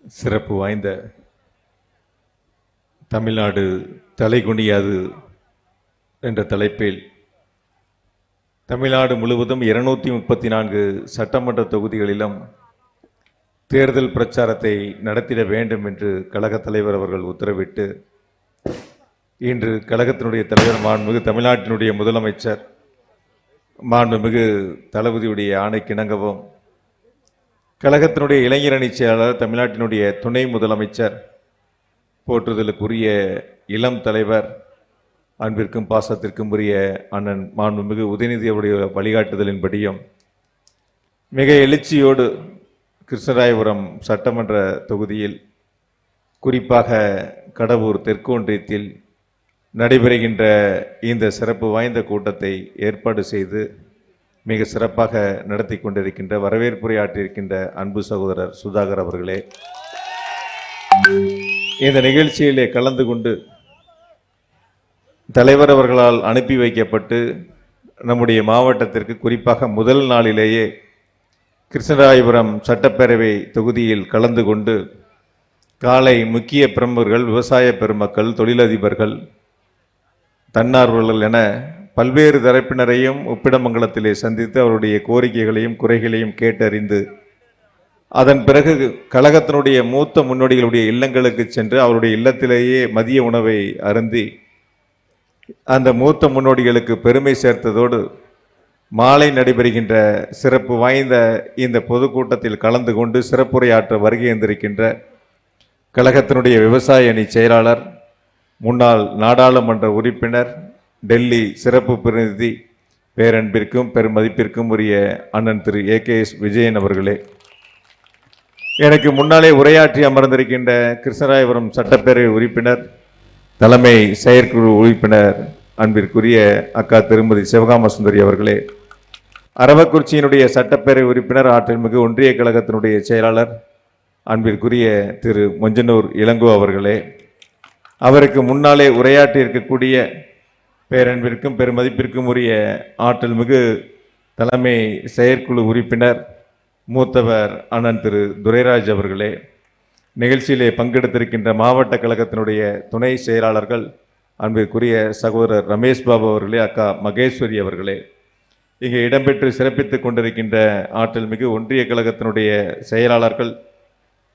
சிறப்பு வாய்ந்த தமிழ்நாடு தலைகுனியாது என்ற தலைப்பில் தமிழ்நாடு முழுவதும் 234 சட்டமன்ற தொகுதிகளிலும் தேர்தல் பிரச்சாரத்தை நடத்திட வேண்டும் என்று கழகத் தலைவர் அவர்கள் உத்தரவிட்டு இன்று கழகத்தினுடைய தலைவர் மாண்புமிகு தமிழ்நாட்டினுடைய முதலமைச்சர் மாண்புமிகு தளபதியுடைய ஆணைக்கிணங்கவும் கழகத்தினுடைய இளைஞரணி செயலாளர் தமிழ்நாட்டினுடைய துணை முதலமைச்சர் போற்றுதலுக்குரிய இளம் தலைவர் அன்பிற்கும் பாசத்திற்கும் உரிய அண்ணன் மாண்புமிகு உதயநிதி அவருடைய வழிகாட்டுதலின்படியும் மிக எழுச்சியோடு கிருஷ்ணராயபுரம் சட்டமன்ற தொகுதியில் குறிப்பாக கடவூர் தெற்கு ஒன்றியத்தில் நடைபெறுகின்ற இந்த சிறப்பு வாய்ந்த கூட்டத்தை ஏற்பாடு செய்து மிக சிறப்பாக நடத்தி கொண்டிருக்கின்ற வரவேற்புரையாற்றியிருக்கின்ற அன்பு சகோதரர் சுதாகர் அவர்களே, இந்த நிகழ்ச்சியிலே கலந்து கொண்டு தலைவர் அவர்களால் அனுப்பி வைக்கப்பட்டு நம்முடைய மாவட்டத்திற்கு குறிப்பாக முதல் நாளிலேயே கிருஷ்ணராயபுரம் சட்டப்பேரவை தொகுதியில் கலந்து கொண்டு காலை முக்கிய பிரமுகர்கள், விவசாய பெருமக்கள், தொழிலதிபர்கள், தன்னார்வலர்கள் என பல்வேறு தரப்பினரையும் உப்பிடமங்கலத்திலே சந்தித்து அவருடைய கோரிக்கைகளையும் குறைகளையும் கேட்டறிந்து அதன் பிறகு கழகத்தினுடைய மூத்த முன்னோடிகளுடைய இல்லங்களுக்கு சென்று அவருடைய இல்லத்திலேயே மதிய உணவை அருந்தி அந்த மூத்த முன்னோடிகளுக்கு பெருமை சேர்த்ததோடு மாலை நடைபெறுகின்ற சிறப்பு வாய்ந்த இந்த பொதுக்கூட்டத்தில் கலந்து கொண்டு சிறப்புரையாற்ற வருகை இருந்திருக்கின்ற கழகத்தினுடைய விவசாய அணி செயலாளர், முன்னாள் நாடாளுமன்ற உறுப்பினர், டெல்லி சிறப்பு பிரதிநிதி, பேரன்பிற்கும் பெருமதிப்பிற்கும் உரிய அண்ணன் திரு AKS விஜயன் அவர்களே, எனக்கு முன்னாலே உரையாற்றி அமர்ந்திருக்கின்ற கிருஷ்ணராயபுரம் சட்டப்பேரவை உறுப்பினர், தலைமை செயற்குழு உறுப்பினர் அன்பிற்குரிய அக்கா திருமதி சிவகாம சுந்தரி அவர்களே, அரவக்குறிச்சியினுடைய சட்டப்பேரவை உறுப்பினர், ஆற்றல்மிகு ஒன்றிய கழகத்தினுடைய செயலாளர் அன்பிற்குரிய திரு மொஞ்சனூர் இளங்கோ அவர்களே, அவருக்கு முன்னாலே உரையாற்றி இருக்கக்கூடிய பேரன்பிற்கும் பெருமதிப்பிற்கும் உரிய ஆற்றல் மிகு தலைமை செயற்குழு உறுப்பினர் மூத்தவர் அண்ணன் திரு துரைராஜ் அவர்களே, நிகழ்ச்சியிலே பங்கெடுத்திருக்கின்ற மாவட்ட கழகத்தினுடைய துணை செயலாளர்கள் அன்பிற்குரிய சகோதரர் ரமேஷ் பாபு அவர்களே, அக்கா மகேஸ்வரி அவர்களே, இங்கே இடம்பெற்று சிறப்பித்துக் கொண்டிருக்கின்ற ஆற்றல் மிகு ஒன்றிய கழகத்தினுடைய செயலாளர்கள்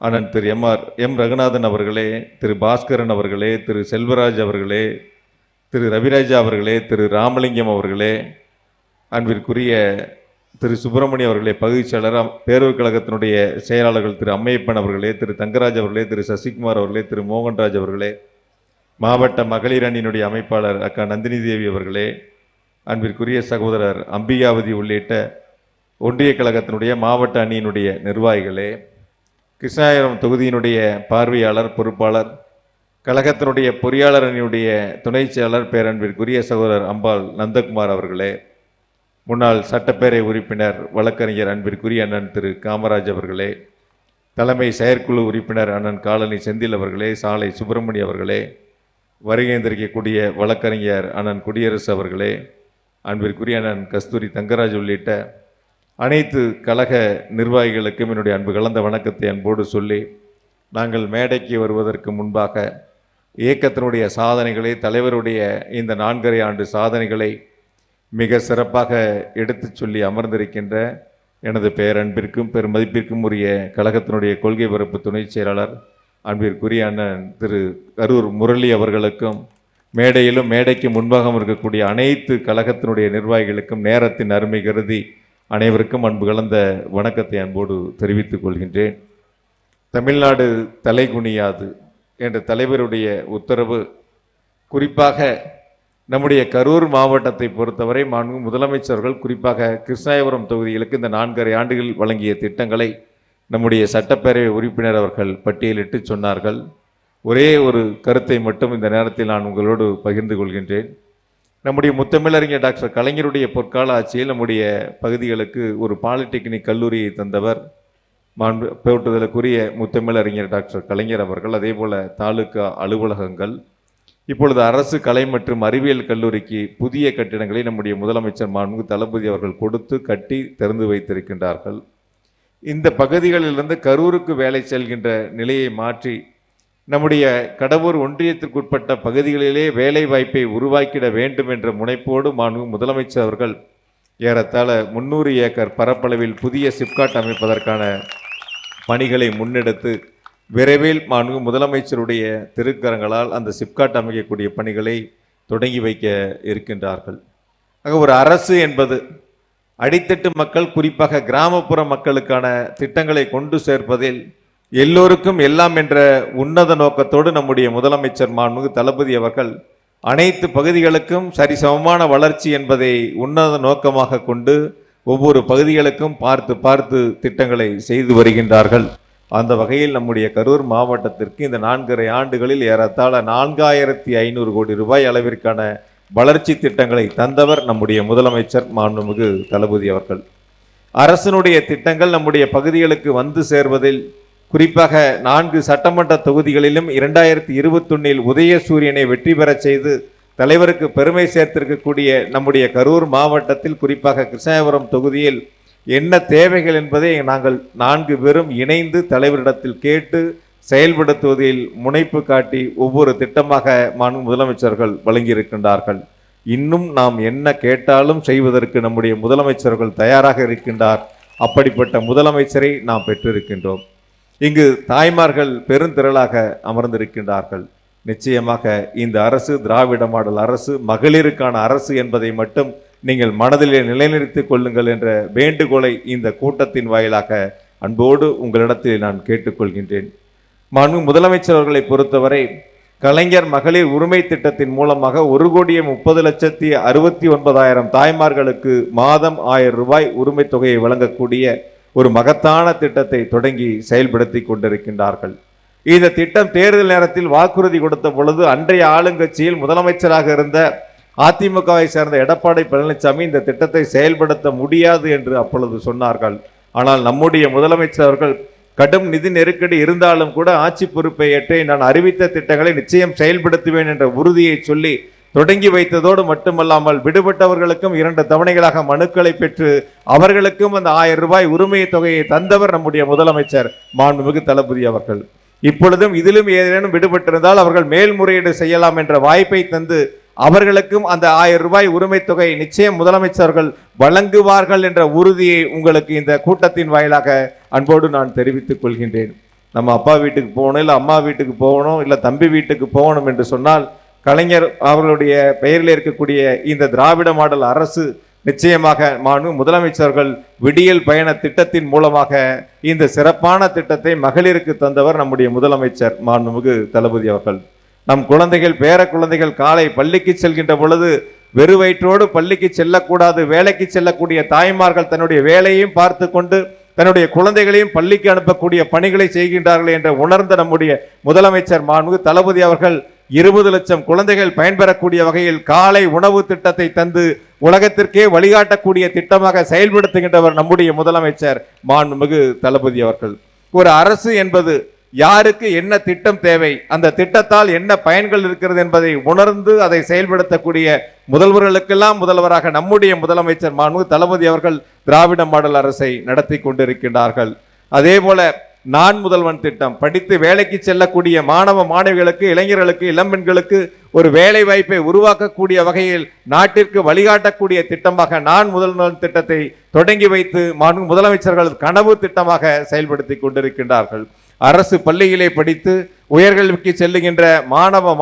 அண்ணன் திரு எம் ரகுநாதன் அவர்களே, திரு பாஸ்கரன் அவர்களே, திரு செல்வராஜ் அவர்களே, திரு ரவிராஜா அவர்களே, திரு ராமலிங்கம் அவர்களே, அன்பிற்குரிய திரு சுப்பிரமணியம் அவர்களே, பகுதி செயலாளர், பேரவைக் கழகத்தினுடைய செயலாளர்கள் திரு அம்மையப்பன் அவர்களே, திரு தங்கராஜ் அவர்களே, திரு சசிகுமார் அவர்களே, திரு மோகன்ராஜ் அவர்களே, மாவட்ட மகளிர் அணியினுடைய அமைப்பாளர் அக்கா நந்தினி தேவி அவர்களே, அன்பிற்குரிய சகோதரர் அம்பிகாவதி உள்ளிட்ட ஒன்றிய கழகத்தினுடைய மாவட்ட அணியினுடைய நிர்வாகிகளே, கிருஷ்ணாயபுரம் தொகுதியினுடைய பார்வையாளர், பொறுப்பாளர், கழகத்தினுடைய பொறியாளர் அணியுடைய துணை செயலாளர் பேரன்பிற்குரிய சகோதரர் அம்பாள் நந்தகுமார் அவர்களே, முன்னாள் சட்டப்பேரவை உறுப்பினர் வழக்கறிஞர் அன்பிற்குரிய அண்ணன் திரு காமராஜ் அவர்களே, தலைமை செயற்குழு உறுப்பினர் அண்ணன் காலனி செந்தில் அவர்களே, சாலை சுப்பிரமணிய அவர்களே, வருகைந்திருக்கக்கூடிய வழக்கறிஞர் அண்ணன் குடியரசு அவர்களே, அன்பிற்குரிய அண்ணன் கஸ்தூரி தங்கராஜ் உள்ளிட்ட அனைத்து கழக நிர்வாகிகளுக்கும் என்னுடைய அன்பு கலந்த வணக்கத்தை அன்போடு சொல்லி, நாங்கள் மேடைக்கு வருவதற்கு முன்பாக இயக்கத்தினுடைய சாதனைகளை, தலைவருடைய இந்த 4.5 ஆண்டு சாதனைகளை மிக சிறப்பாக எடுத்துச் சொல்லி அமர்ந்திருக்கின்ற எனது பேரன்பிற்கும் பெருமதிப்பிற்கும் உரிய கழகத்தினுடைய கொள்கை பரப்பு துணை செயலாளர் அன்பிற்குரிய அண்ணன் திரு கரூர் முரளி அவர்களுக்கும், மேடையிலும் மேடைக்கு முன்பாக இருக்கக்கூடிய அனைத்து கழகத்தினுடைய நிர்வாகிகளுக்கும் நேரத்தின் அருமை கருதி அனைவருக்கும் அன்பு கலந்த வணக்கத்தை அன்போடு தெரிவித்துக் கொள்கின்றேன். தமிழ்நாடு தலைகுனியாது என்ற தலைவருடைய உத்தரவு குறிப்பாக நம்முடைய கரூர் மாவட்டத்தை பொறுத்தவரை மாண்புமிகு முதலமைச்சர்கள் குறிப்பாக கிருஷ்ணாயபுரம் தொகுதிகளுக்கு இந்த 4.5 ஆண்டுகள் வழங்கிய திட்டங்களை நம்முடைய சட்டப்பேரவை உறுப்பினர் அவர்கள் பட்டியலிட்டு சொன்னார்கள். ஒரே ஒரு கருத்தை மட்டும் இந்த நேரத்தில் நான் உங்களோடு பகிர்ந்து கொள்கின்றேன். நம்முடைய முத்தமிழறிஞர் டாக்டர் கலைஞருடைய பொற்கால ஆட்சியில் நம்முடைய பகுதிகளுக்கு ஒரு பாலிடெக்னிக் கல்லூரியை தந்தவர் போற்றுதலுக்குரிய முத்தமிழறிஞர் டாக்டர் கலைஞர் அவர்கள். அதே போல தாலுகா அலுவலகங்கள், இப்பொழுது அரசு கலை மற்றும் அறிவியல் கல்லூரிக்கு புதிய கட்டிடங்களை நம்முடைய முதலமைச்சர் மாண்புமிகு தளபதி அவர்கள் கொடுத்து கட்டி திறந்து வைத்திருக்கின்றார்கள். இந்த பகுதிகளிலிருந்து கரூருக்கு வேலை செல்கின்ற நிலையை மாற்றி நம்முடைய கடவூர் ஒன்றியத்திற்குட்பட்ட பகுதிகளிலே வேலை வாய்ப்பை உருவாக்கிட வேண்டும் என்ற முனைப்போடு முதலமைச்சர் அவர்கள் ஏறத்தாழ 300 ஏக்கர் பரப்பளவில் புதிய சிப்காட் அமைப்பதற்கான பணிகளை முன்னெடுத்து விரைவில் முதலமைச்சருடைய திருக்கரங்களால் அந்த சிப்காட் அமைக்கக்கூடிய பணிகளை தொடங்கி வைக்க இருக்கின்றார்கள். ஆக ஒரு அரசு என்பது அடித்தட்டு மக்கள், குறிப்பாக கிராமப்புற மக்களுக்கான திட்டங்களை கொண்டு சேர்ப்பதில் எல்லோருக்கும் எல்லாம் என்ற உன்னத நோக்கத்தோடு நம்முடைய முதலமைச்சர் மாண்புமிகு தளபதி அவர்கள் அனைத்து பகுதிகளுக்கும் சரிசமமான வளர்ச்சி என்பதை உன்னத நோக்கமாக கொண்டு ஒவ்வொரு பகுதிகளுக்கும் பார்த்து பார்த்து திட்டங்களை செய்து வருகின்றார்கள். அந்த வகையில் நம்முடைய கரூர் மாவட்டத்திற்கு இந்த 4.5 ஆண்டுகளில் ஏறத்தாழ 4500 கோடி ரூபாய் அளவிற்கான வளர்ச்சி திட்டங்களை தந்தவர் நம்முடைய முதலமைச்சர் மாண்புமிகு தளபதி அவர்கள். அரசனுடைய திட்டங்கள் நம்முடைய பகுதிகளுக்கு வந்து சேர்வதில் குறிப்பாக 4 சட்டமன்ற தொகுதிகளிலும் 2021 உதயசூரியனை வெற்றி பெற செய்து தலைவருக்கு பெருமை சேர்த்திருக்கக்கூடிய நம்முடைய கரூர் மாவட்டத்தில் குறிப்பாக கிருஷ்ணாபுரம் தொகுதியில் என்ன தேவைகள் என்பதை நாங்கள் 4 பேரும் இணைந்து தலைவரிடத்தில் கேட்டு செயல்படுத்துவதில் முனைப்பு காட்டி ஒவ்வொரு திட்டமாக முதலமைச்சர்கள் வழங்கியிருக்கின்றார்கள். இன்னும் நாம் என்ன கேட்டாலும் செய்வதற்கு நம்முடைய முதலமைச்சர்கள் தயாராக இருக்கின்றார். அப்படிப்பட்ட முதலமைச்சரை நாம் பெற்றிருக்கின்றோம். இங்கு தாய்மார்கள் பெருந்திரளாக அமர்ந்திருக்கின்றார்கள். நிச்சயமாக இந்த அரசு திராவிட மாடல் அரசு, மகளிருக்கான அரசு என்பதை மட்டும் நீங்கள் மனதிலே நிலைநிறுத்திக் கொள்ளுங்கள் என்ற வேண்டுகோளை இந்த கூட்டத்தின் வாயிலாக அன்போடு உங்களிடத்தில் நான் கேட்டுக்கொள்கின்றேன். முதலமைச்சர் அவர்களை பொறுத்தவரை கலைஞர் மகளிர் உரிமை திட்டத்தின் மூலமாக 1,30,69,000 தாய்மார்களுக்கு மாதம் 1000 ரூபாய் உரிமை தொகையை வழங்கக்கூடிய ஒரு மகத்தான திட்டத்தை தொடங்கி செயல்படுத்தி கொண்டிருக்கின்றார்கள். இந்த திட்டம் தேர்தல் நேரத்தில் வாக்குறுதி கொடுத்த பொழுது அன்றைய ஆளுங்கட்சியில் முதலமைச்சராக இருந்த அதிமுகவை சேர்ந்த எடப்பாடி பழனிசாமி இந்த திட்டத்தை செயல்படுத்த முடியாது என்று அப்பொழுது சொன்னார்கள். ஆனால் நம்முடைய முதலமைச்சர் அவர்கள் கடும் நிதி நெருக்கடி இருந்தாலும் கூட ஆட்சி பொறுப்பை ஏற்று நான் அறிவித்த திட்டங்களை நிச்சயம் செயல்படுத்துவேன் என்ற உறுதியை சொல்லி தொடங்கி வைத்ததோடு மட்டுமல்லாமல் விடுபட்டவர்களுக்கும் 2 தவணைகளாக மனுக்களை பெற்று அவர்களுக்கும் அந்த 1000 ரூபாய் உரிமை தொகையை தந்தவர் நம்முடைய முதலமைச்சர் மாண்புமிகு தளபதி அவர்கள். இப்பொழுதும் இதிலும் ஏதேனும் விடுபட்டிருந்தால் அவர்கள் மேல்முறையீடு செய்யலாம் என்ற வாய்ப்பை தந்து அவர்களுக்கும் அந்த 1000 ரூபாய் உரிமை தொகை நிச்சயம் முதலமைச்சர்கள் வழங்குவார்கள் என்ற உறுதியை உங்களுக்கு இந்த கூட்டத்தின் வாயிலாக அன்போடு நான் தெரிவித்துக் கொள்கின்றேன். நம்ம அப்பா வீட்டுக்கு போகணும், இல்லை அம்மா வீட்டுக்கு போகணும், இல்லை தம்பி வீட்டுக்கு போகணும் என்று சொன்னால் கலைஞர் அவர்களுடைய பெயரில் இருக்கக்கூடிய இந்த திராவிட மாடல் அரசு நிச்சயமாக முதலமைச்சர்கள் விடியல் பயண திட்டத்தின் மூலமாக இந்த சிறப்பான திட்டத்தை மகளிருக்கு தந்தவர் நம்முடைய முதலமைச்சர் மாண்புமிகு தளபதி அவர்கள். நம் குழந்தைகள், பேர குழந்தைகள் காலை பள்ளிக்கு செல்கின்ற பொழுது வெறு வயிற்றோடு பள்ளிக்கு செல்லக்கூடாது, வேலைக்கு செல்லக்கூடிய தாய்மார்கள் தன்னுடைய வேலையையும் பார்த்து கொண்டு தன்னுடைய குழந்தைகளையும் பள்ளிக்கு அனுப்பக்கூடிய பணிகளை செய்கின்றார்கள் என்ற உணர்ந்த நம்முடைய முதலமைச்சர் மாண்புமிகு தளபதி அவர்கள் 20 லட்சம் குழந்தைகள் பயன்பெறக்கூடிய வகையில் காலை உணவு திட்டத்தை தந்து உலகத்திற்கே வழிகாட்டக்கூடிய திட்டமாக செயல்படுத்துகின்றவர் நம்முடைய முதலமைச்சர் மாண்புமிகு தளபதி அவர்கள். ஒரு அரசு என்பது யாருக்கு என்ன திட்டம் தேவை, அந்த திட்டத்தால் என்ன பயன்கள் இருக்கிறது என்பதை உணர்ந்து அதை செயல்படுத்தக்கூடிய முதல்வர்களுக்கெல்லாம் முதல்வராக நம்முடைய முதலமைச்சர் மாண்புமிகு தளபதி அவர்கள் திராவிட மாடல் அரசை நடத்தி கொண்டிருக்கின்றார்கள். அதே போல நான் முதல்வன் திட்டம், படித்து வேலைக்கு செல்லக்கூடிய மாணவ மாணவிகளுக்கு, இளைஞர்களுக்கு, இளம்பெண்களுக்கு ஒரு வேலை வாய்ப்பை உருவாக்கக்கூடிய வகையில் நாட்டிற்கு வழிகாட்டக்கூடிய திட்டமாக நான் முதல்வன் திட்டத்தை தொடங்கி வைத்து முதலமைச்சர்கள் கனவு திட்டமாக செயல்படுத்தி கொண்டிருக்கின்றார்கள். அரசு பள்ளியிலே படித்து உயர்கல்விக்கு செல்லுகின்ற மாணவ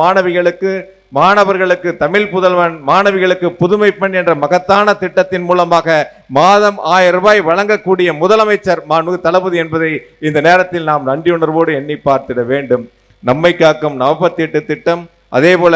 மாணவர்களுக்கு தமிழ் புதல்வன், மாணவிகளுக்கு புதுமை பெண் என்ற மகத்தான திட்டத்தின் மூலமாக மாதம் 1000 ரூபாய் வழங்கக்கூடிய முதலமைச்சர் மாண்புமிகு தளபதி என்பதை இந்த நேரத்தில் நாம் நன்றியுணர்வோடு எண்ணி பார்த்திட வேண்டும். நம்மை காக்கும் 48 திட்டம், அதே போல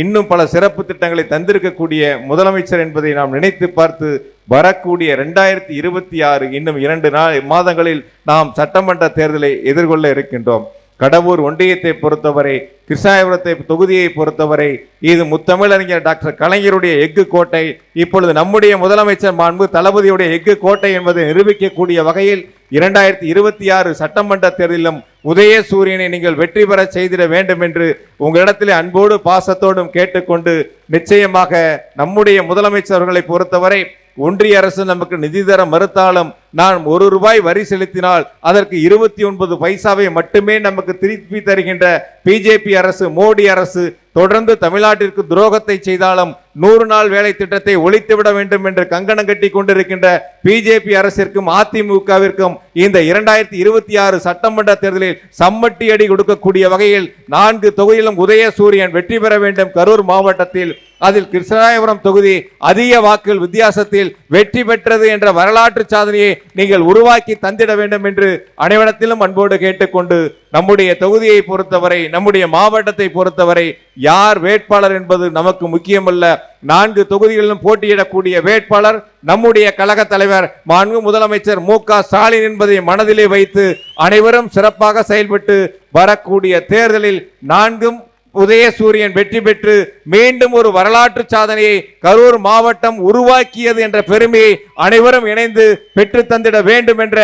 இன்னும் பல சிறப்பு திட்டங்களை தந்திருக்கக்கூடிய முதலமைச்சர் என்பதை நாம் நினைத்து பார்த்து வரக்கூடிய 2026 இன்னும் 2 மாதங்களில் நாம் சட்டமன்ற தேர்தலை எதிர்கொள்ள இருக்கின்றோம். கடவூர் ஒன்றியத்தை பொறுத்தவரை, கிருஷ்ணாபுரத்தை தொகுதியை பொறுத்தவரை இது முத்தமிழறிஞர் டாக்டர் கலைஞருடைய எஃகு கோட்டை. இப்பொழுது நம்முடைய முதலமைச்சர் மாண்பு தளபதியுடைய எஃகு கோட்டை என்பதை நிரூபிக்கக்கூடிய வகையில் 2026 சட்டமன்ற தேர்தலிலும் உதயசூரியனை நீங்கள் வெற்றி பெற செய்திட வேண்டும் என்று உங்களிடத்திலே அன்போடு பாசத்தோடும் கேட்டுக்கொண்டு, நிச்சயமாக நம்முடைய முதலமைச்சர்களை பொறுத்தவரை ஒன்றிய அரசு நமக்கு நிதி தர மறுத்தாலும் நான் ₹1 வரி செலுத்தினால் அதற்கு 29 பைசாவை மட்டுமே நமக்கு திருப்பி தருகின்ற பிஜேபி அரசு, மோடி அரசு தொடர்ந்து தமிழ்நாட்டிற்கு துரோகத்தை செய்தாலும் 100 நாள் வேலை திட்டத்தை ஒழித்துவிட வேண்டும் என்று கங்கணம் கட்டி கொண்டிருக்கின்ற பிஜேபி அரசிற்கும் அதிமுகவிற்கும் இந்த 2026 சட்டமன்ற தேர்தலில் சம்மட்டி அடி கொடுக்கக்கூடிய வகையில் 4 தொகுதியிலும் உதயசூரியன் வெற்றி பெற வேண்டும். கரூர் மாவட்டத்தில் அதில் கிருஷ்ணராயபுரம் தொகுதி அதிக வாக்குகள் வித்தியாசத்தில் வெற்றி பெற்றது என்ற வரலாற்று சாதனையை நீங்கள் உருவாக்கி தந்திட வேண்டும் என்று அனைவரிடத்திலும் அன்போடு கேட்டுக்கொண்டு, நம்முடைய தொகுதியை பொறுத்தவரை, நம்முடைய மாவட்டத்தை பொறுத்தவரை யார் வேட்பாளர் என்பது நமக்கு முக்கியமல்ல. 4 தொகுதிகளிலும் போட்டியிடக்கூடிய வேட்பாளர் நம்முடைய கழக தலைவர் மாண்பு முதலமைச்சர் மு.க. ஸ்டாலின் என்பதை மனதிலே வைத்து அனைவரும் சிறப்பாக செயல்பட்டு வரக்கூடிய தேர்தலில் 4ம் உதயசூரியன் வெற்றி பெற்று மீண்டும் ஒரு வரலாற்று சாதனையை கரூர் மாவட்டம் உருவாக்கியது என்ற பெருமையை அனைவரும் இணைந்து பெற்று தந்திட வேண்டும் என்ற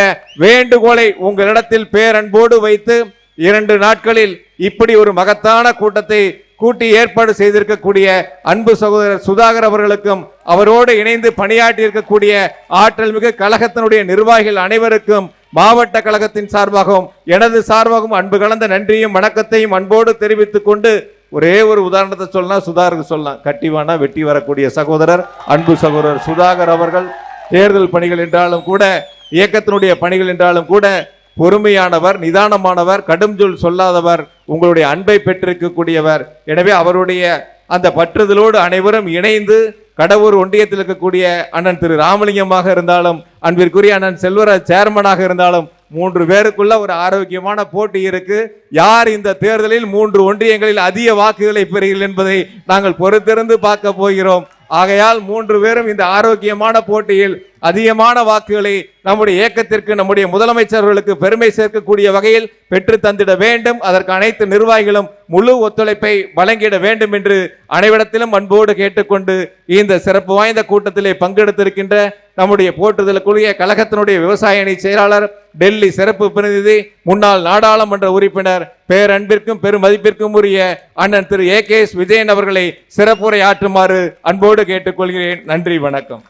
வேண்டுகோளை உங்களிடத்தில் பேரன்போடு வைத்து 2 நாட்களில் இப்படி ஒரு மகத்தான கூட்டத்தை கூட்டி ஏற்பாடு செய்திருக்கக்கூடிய அன்பு சகோதரர் சுதாகர் அவர்களுக்கும் அவரோடு இணைந்து பணியாற்றி இருக்கக்கூடிய ஆற்றல் மிகு கழகத்தினுடைய நிர்வாகிகள் அனைவருக்கும் மாவட்ட கழகத்தின் சார்பாகவும் எனது சார்பாகவும் அன்பு கலந்த நன்றியும் வணக்கத்தையும் அன்போடு தெரிவித்துக் கொண்டு, ஒரே ஒரு உதாரணத்தை சொல்லலாம், சுதாகருக்கு சொல்லலாம். கட்டிவானா வெட்டி வரக்கூடிய சகோதரர் அன்பு சகோதரர் சுதாகர் அவர்கள் தேர்தல் பணிகள் என்றாலும் கூட, இயக்கத்தினுடைய பணிகள் என்றாலும் கூட பொறுமையானவர், நிதானமானவர், கடும் சொல் சொல்லாதவர், உங்களுடைய அன்பை பெற்றிருக்கக்கூடியவர். எனவே அவருடைய அந்த பற்றுதலோடு அனைவரும் இணைந்து கடவுர் ஒன்றியத்தில் இருக்கக்கூடிய அண்ணன் திரு ராமலிங்கமாக இருந்தாலும், அன்பிற்குரிய அண்ணன் செல்வராஜ் சேர்மனாக இருந்தாலும் 3 பேருக்குள்ள ஒரு ஆரோக்கியமான போட்டி இருக்கு. யார் இந்த தேர்தலில் 3 ஒன்றியங்களில் அதிக வாக்குகளை பெறுகிறீர்கள் என்பதை நாங்கள் பொறுத்திருந்து பார்க்க போகிறோம். ஆகையால் 3 பேரும் இந்த ஆரோக்கியமான போட்டியில் அதிகமான வாக்குகளை நம்முடைய இயக்கத்திற்கு, நம்முடைய முதலமைச்சர்களுக்கு பெருமை சேர்க்கக்கூடிய வகையில் பெற்று தந்திட வேண்டும். அதற்கு அனைத்து நிர்வாகிகளும் முழு ஒத்துழைப்பை வழங்கிட வேண்டும் என்று அனைவரிடத்திலும் அன்போடு கேட்டுக்கொண்டு, இந்த சிறப்பு வாய்ந்த கூட்டத்திலே பங்கெடுத்திருக்கின்ற நம்முடைய போற்றுதலுக்குரிய கழகத்தினுடைய விவசாய அணி செயலாளர், டெல்லி சிறப்பு பிரதிநிதி, முன்னாள் நாடாளுமன்ற உறுப்பினர், பேரன்பிற்கும் பெருமதிப்பிற்கும் உரிய அண்ணன் திரு A.K.S. விஜயன் அவர்களை சிறப்புரை ஆற்றுமாறு அன்போடு கேட்டுக்கொள்கிறேன். நன்றி, வணக்கம்.